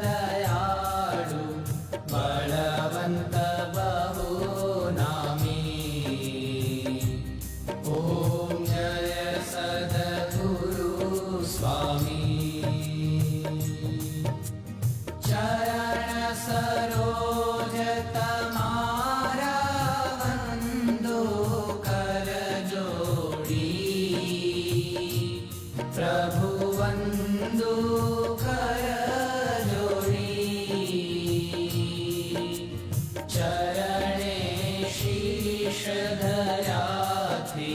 दयाळु बलवंत बहु नामी। ओम जय सद्गुरु स्वामी। चरण सरोज तमारा वंदो कर जोड़ी। प्रभु वंदो कर जोड़ी। चरणे शीश धराथी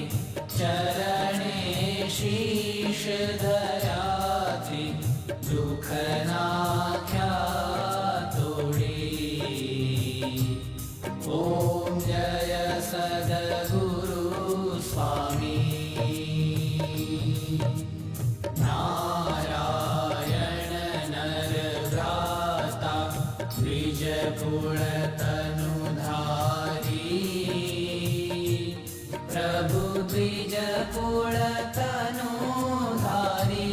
चरणे शीश धराथी दुख नाख्या तोड़ी। ओम जय सद्गुरु स्वामी। नारायण नर भ्राता द्विज कुल तनुधारी। प्रभु द्विज कुल तनुधारी।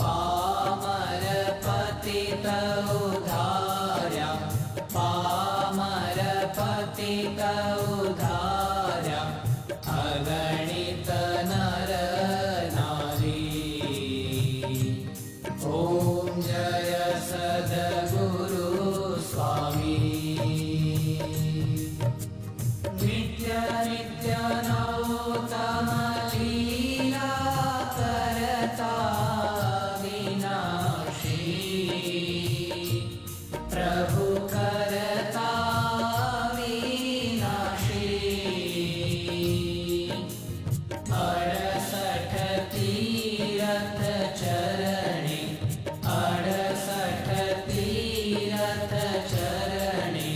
पामर पतित उधार्या पामर पतित उधार्या अगणित नर नारी। ओम जय सद्गुरु स्वामी। नित्य नित्य नौतम लीला करता विनाशी। प्रभु करता विनाशी। 68 तीरथ चरणे 68 तीरथ चरणे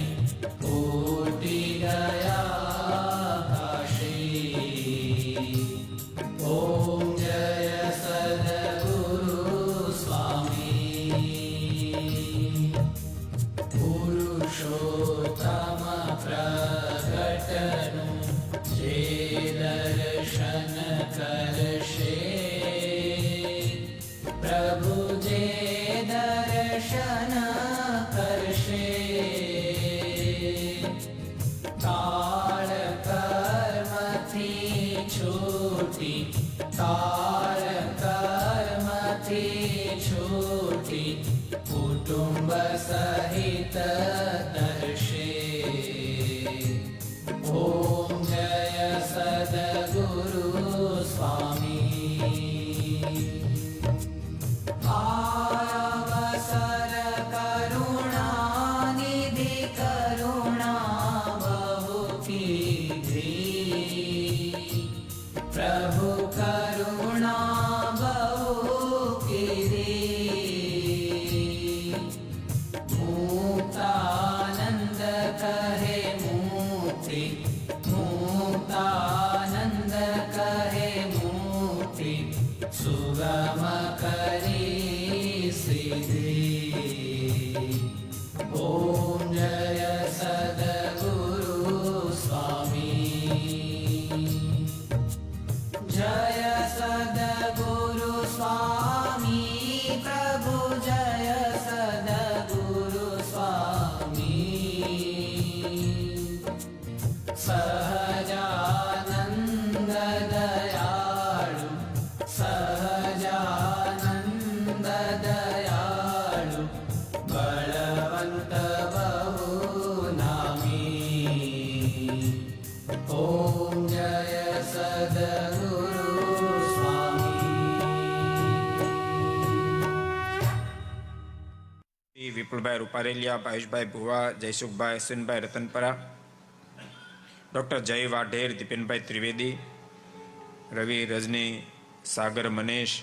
कोटि गया काशी। ओम जय सद्गुरु स्वामी। पुरुषोत्तम प्रगटनु जे दर्शन करशे। प्रभु जे दर्शन करशे। काल कर्म थी छूटी काल कर्म थी छूटी कुटुंब सहित दर्शे। ओम जय सद्गुरु स्वामी। अवसर करुणा निधि करुणा बहु कीधी। प्रभु करुणा बहु कीधी। मुक्तानंद कहे मुक्ति मुक्तानंद कहे मुक्ति सुगम करी सिद्धि। ओम जय सद्गुरु स्वामी। जय सद्गुरु स्वामी। प्रभु जय सद्गुरु स्वामी। सहजानंद दयाळु सहजानंद दयाळु बलवंत बहु नामी। ओम जय सद्गुरु स्वामी। વિપુલભાઈ રૂપારેલિયા, ભાવેશભાઈ ભુવા, જયસુખભાઈ, અશ્વિનભાઈ રતનપરા, ડૉક્ટર જય વાઢેર, દીપેનભાઈ ત્રિવેદી, રવિ, રજની, સાગર, મનેશ,